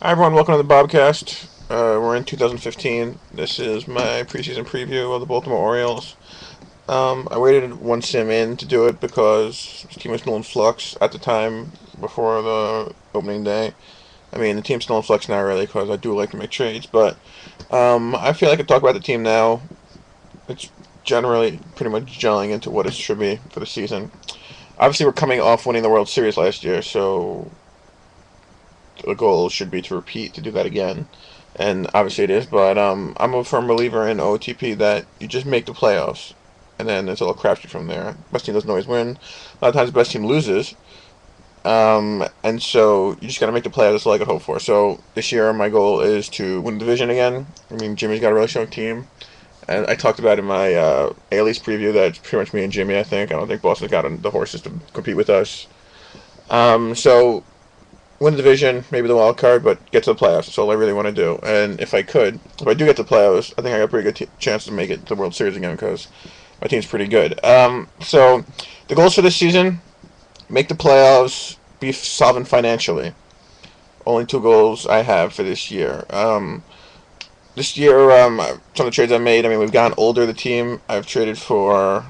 Hi everyone, welcome to the Bobcast. We're in 2015. This is my preseason preview of the Baltimore Orioles. I waited one sim in to do it because the team was still in flux at the time before the opening day. I mean, the team's still in flux now, really, because I do like to make trades. But I feel like I could talk about the team now. It's generally pretty much gelling into what it should be for the season. Obviously, we're coming off winning the World Series last year, so the goal should be to repeat, to do that again. And obviously it is, but I'm a firm believer in OTP that you just make the playoffs, and then it's all crapshoot from there. Best team doesn't always win. A lot of times the best team loses, and so you just got to make the playoffs. That's all I could hope for. So this year my goal is to win the division again. I mean, Jimmy's got a really strong team, and I talked about in my AL East preview that it's pretty much me and Jimmy. I don't think Boston's got the horses to compete with us. So win the division, maybe the wild card, but get to the playoffs. That's all I really want to do. And if I do get to the playoffs, I think I got a pretty good chance to make it to the World Series again because my team's pretty good. So the goals for this season: make the playoffs, be solvent financially. Only two goals I have for this year. This year, some of the trades I made. I mean, we've gotten older. The team I've traded for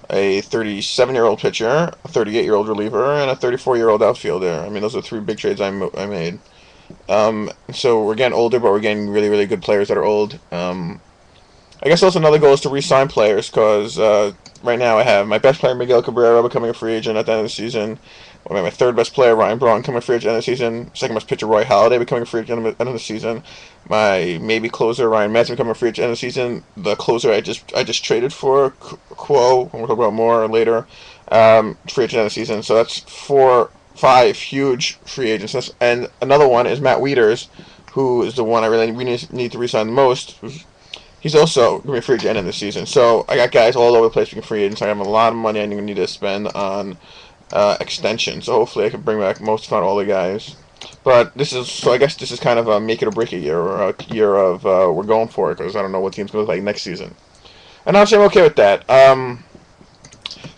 a 37-year-old pitcher, a 38-year-old reliever, and a 34-year-old outfielder. I mean, those are three big trades I made. So we're getting older, but we're getting really, really good players that are old. I guess also another goal is to re-sign players because right now I have my best player Miguel Cabrera becoming a free agent at the end of the season. My third best player Ryan Braun becoming a free agent at the end of the season. Second best pitcher Roy Halladay becoming a free agent at the end of the season. My maybe closer Ryan Madson becoming a free agent at the end of the season. The closer I just traded for Quo. We'll talk about more later. Free agent at the end of the season. So that's 5 huge free agents. And another one is Matt Wieters, who is the one I really need to re-sign the most. He's also going to be free agent at the end of the season. So I got guys all over the place being free agents. I have a lot of money I need to spend on extension. So hopefully I can bring back most, if not all, the guys. But I guess this is kind of a make it or break it year, or a year of we're going for it because I don't know what team's going to look like next season. And honestly, I'm okay with that. So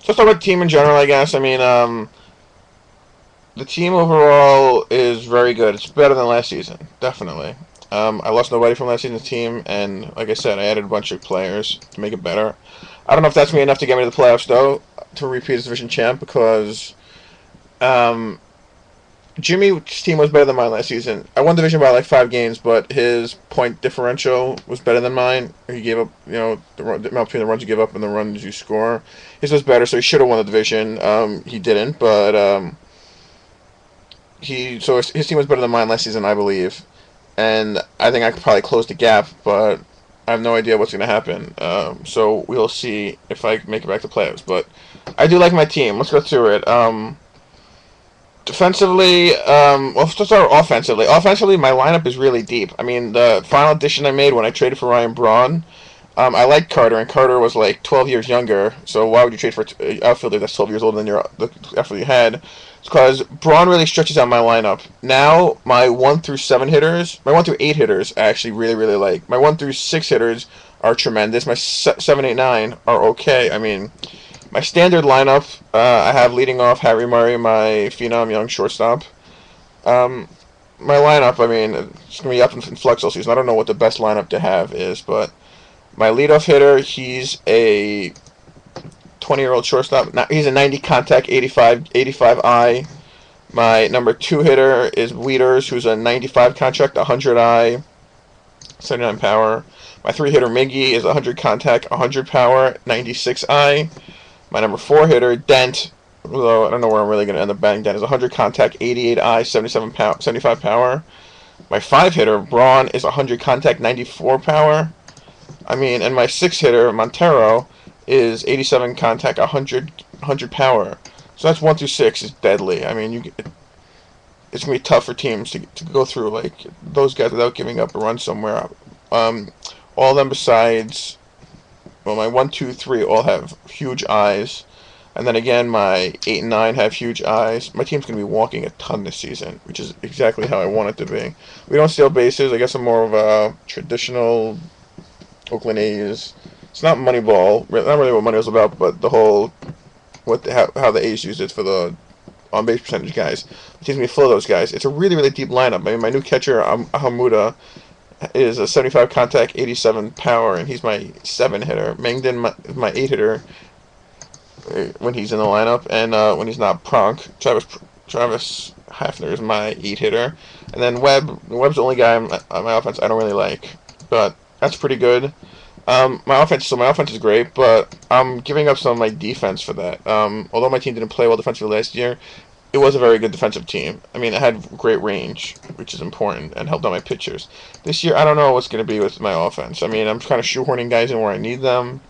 let's talk about the team in general, I guess. I mean, the team overall is very good. It's better than last season, definitely. I lost nobody from last season's team, and like I said, I added a bunch of players to make it better. I don't know if that's me enough to get me to the playoffs, though, to repeat as division champ, because um, Jimmy's team was better than mine last season. I won division by like 5 games, but his point differential was better than mine. He gave up, the amount between the runs you give up and the runs you score. His was better, so he should have won the division. He didn't, but his team was better than mine last season, I believe, and I think I could probably close the gap, but I have no idea what's going to happen. So we'll see if I make it back to playoffs. But I do like my team. Let's go through it. Defensively, well, let's start offensively. Offensively, my lineup is really deep. I mean, the final addition I made when I traded for Ryan Braun, I liked Carter, and Carter was like 12 years younger. So why would you trade for an outfielder that's 12 years older than the outfielder you had? It's because Braun really stretches out my lineup. Now my 1 through 7 hitters, my 1 through 8 hitters, I actually really really like. My 1 through 6 hitters are tremendous. My 7, 8, 9 are okay. I mean, my standard lineup, I have leading off Harry Murray, my phenom young shortstop. My lineup, I mean, it's going to be up in flux all season. I don't know what the best lineup to have is, but my leadoff hitter, he's a 20-year-old shortstop. He's a 90 contact, 85 I. My number 2 hitter is Wieters, who's a 95 contract, 100 I, 79 power. My 3 hitter Miggy is 100 contact, 100 power, 96 I. My number 4 hitter Dent, although I don't know where I'm really going to end up batting Dent, is 100 contact, 88 I, 75 power. My 5 hitter Braun is 100 contact, 94 power. I mean, and my 6 hitter Montero is 87 contact, 100 power. So that's 1 through 6 is deadly. I mean, it's gonna be tough for teams to go through like those guys without giving up a run somewhere. All of them besides, well, my 1, 2, 3 all have huge eyes, and then again my 8 and 9 have huge eyes. My team's gonna be walking a ton this season, which is exactly how I want it to be. We don't steal bases. I guess I'm more of a traditional Oakland A's. It's not Moneyball, not really what Moneyball's about, but the whole how the A's used it for the on-base percentage guys. The team's going to be full of those guys. It's a really, really deep lineup. I mean, my new catcher, Ahamuda, is a 75 contact, 87 power, and he's my 7 hitter. Mengden, my 8 hitter when he's in the lineup, and when he's not Pronk. Travis Hafner is my 8 hitter, and then Webb's the only guy on my offense I don't really like, but that's pretty good. My offense is great, but I'm giving up some of my defense for that. Although my team didn't play well defensively last year, it was a very good defensive team. I mean, it had great range, which is important, and helped out my pitchers. This year, I don't know what's going to be with my offense. I mean, I'm kind of shoehorning guys in where I need them.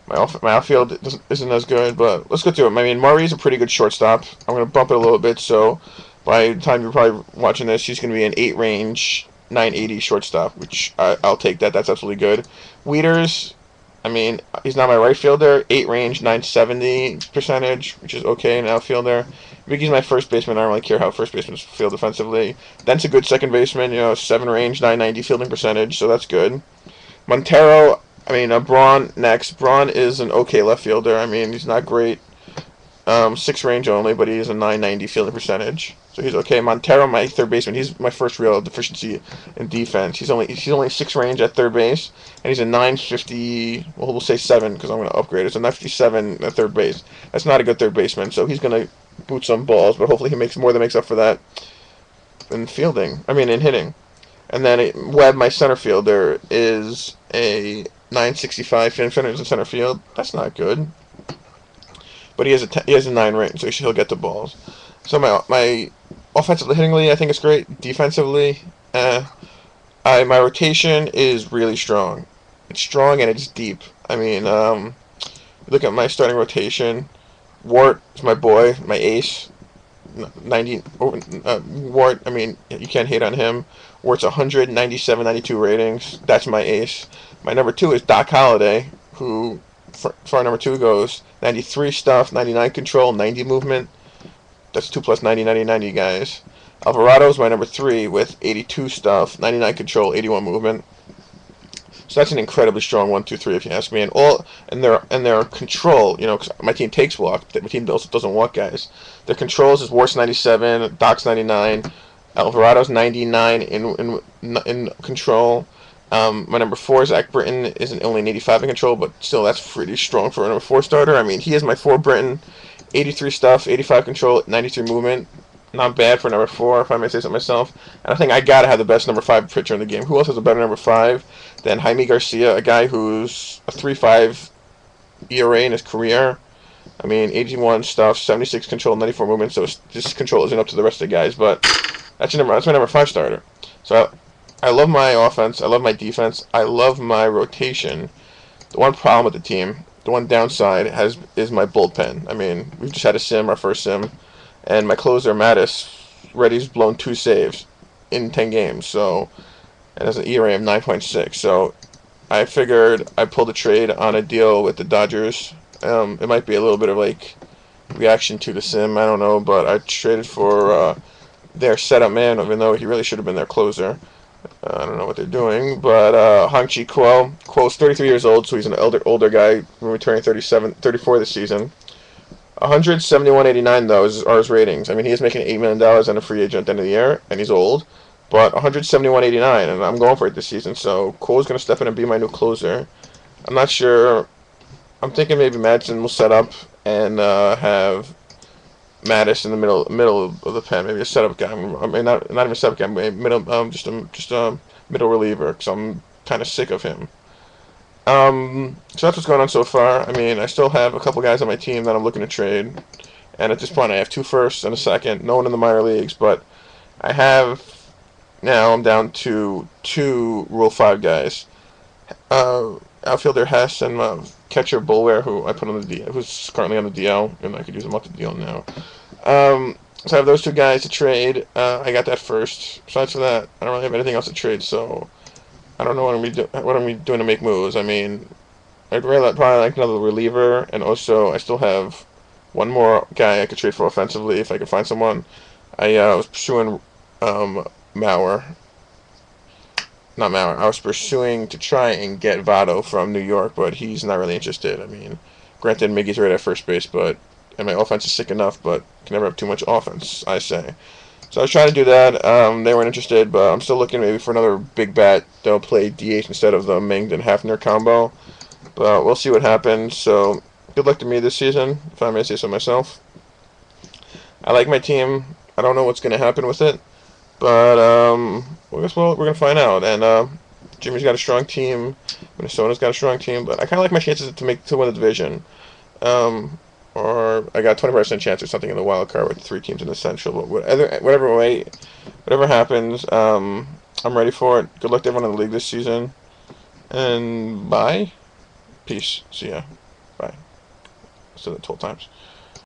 My outfield isn't as good, but let's go through it. I mean, Murray's a pretty good shortstop. I'm going to bump it a little bit, so by the time you're probably watching this, he's going to be an 8 range, 980 shortstop, which I'll take that. That's absolutely good. Wieters, I mean, he's not my right fielder. 8 range, 970 percentage, which is okay in outfielder. Mickey's my first baseman. I don't really care how first basemen feel defensively. Dent's a good second baseman. 7 range, 990 fielding percentage, so that's good. Montero, I mean, Braun next. Braun is an okay left fielder. I mean, he's not great. 6 range only, but he has a 990 fielding percentage, so he's okay. Montero, my third baseman, he's my first real deficiency in defense. He's only 6 range at third base, and he's a 950. Well, we'll say 7 because I'm going to upgrade. It's a 957 at third base. That's not a good third baseman, so he's going to boot some balls, but hopefully he makes more than makes up for that in fielding. I mean, in hitting. And then Webb, my center fielder, is a 965 fielding percentage in center field. That's not good. But he has a 9 range, so he'll get the balls. So my offensively, hittingly, I think it's great. Defensively, my rotation is really strong. It's strong and it's deep. I mean, look at my starting rotation. Wart is my boy, my ace. 90. Wart, I mean, you can't hate on him. Wart's 100, 97, 92 ratings. That's my ace. My number 2 is Doc Holliday, who, for our number 2 goes 93 stuff, 99 control, 90 movement. That's 2 plus 90, 90, 90, guys. Alvarado is my number 3 with 82 stuff, 99 control, 81 movement. So that's an incredibly strong 1, 2, 3, if you ask me. And their control, cause my team takes walk. My team also doesn't walk guys. Their controls is Wart's 97, Doc's 99, Alvarado's 99 in control. My number 4, Zach Britton, isn't only an 85 in control, but still that's pretty strong for a number 4 starter. I mean, he is my 4 Britton, 83 stuff, 85 control, 93 movement. Not bad for number 4, if I may say so myself. And I think I gotta have the best number 5 pitcher in the game. Who else has a better number 5 than Jaime Garcia, a guy who's a 3.5 ERA in his career? I mean, 81 stuff, 76 control, 94 movement. So this control isn't up to the rest of the guys, but that's my number 5 starter. So I love my offense. I love my defense. I love my rotation. The one problem with the team, the one downside is my bullpen. I mean, we've just had a sim, our first sim. And my closer, Mattis, Reddy's blown 2 saves in 10 games, so it has an ERA of 9.6. So I figured I pulled a trade on a deal with the Dodgers. It might be a little bit of like reaction to the sim, I don't know, but I traded for their setup man, even though he really should have been their closer. I don't know what they're doing, but Hong-Chi Kuo's 33 years old, so he's an older guy, returning 34 this season. 171.89 though are his ratings. I mean, he is making $8 million on a free agent at the end of the year, and he's old. But 171.89, and I'm going for it this season. So Cole's going to step in and be my new closer. I'm not sure. I'm thinking maybe Madsen will set up and have Mattis in the middle of the pen, maybe a setup guy. I mean, not even a setup guy, maybe just a middle reliever, because I'm kind of sick of him. So that's what's going on so far. I mean, I still have a couple guys on my team that I'm looking to trade, and at this point I have 2 firsts and a second. No one in the minor leagues, but I'm down to 2 Rule 5 guys. Outfielder Hess and catcher Bulware, who I put on the DL, who's currently on the DL, and I could use him off the DL now. So I have those 2 guys to trade. I got that first. Besides for that, I don't really have anything else to trade, so I don't know what I'm doing to make moves. I mean, I'd really probably like another reliever, and also I still have one more guy I could trade for offensively if I could find someone. I was pursuing Mauer. Not Mauer. I was pursuing to try and get Votto from New York, but he's not really interested. I mean, granted, Miggy's right at first base, but and my offense is sick enough, but can never have too much offense, I say. So I was trying to do that. They weren't interested, but I'm still looking maybe for another big bat that'll play DH instead of the Ming and Hafner combo. But we'll see what happens. So good luck to me this season, if I may say so myself. I like my team. I don't know what's going to happen with it, but I guess we're going to find out. And Jimmy's got a strong team. Minnesota's got a strong team, but I kind of like my chances to win the division. Um, or I got a 20% chance or something in the wild card with 3 teams in the Central. But whatever happens, I'm ready for it. Good luck to everyone in the league this season. And bye. Peace. See ya. Bye. I said that 12 times.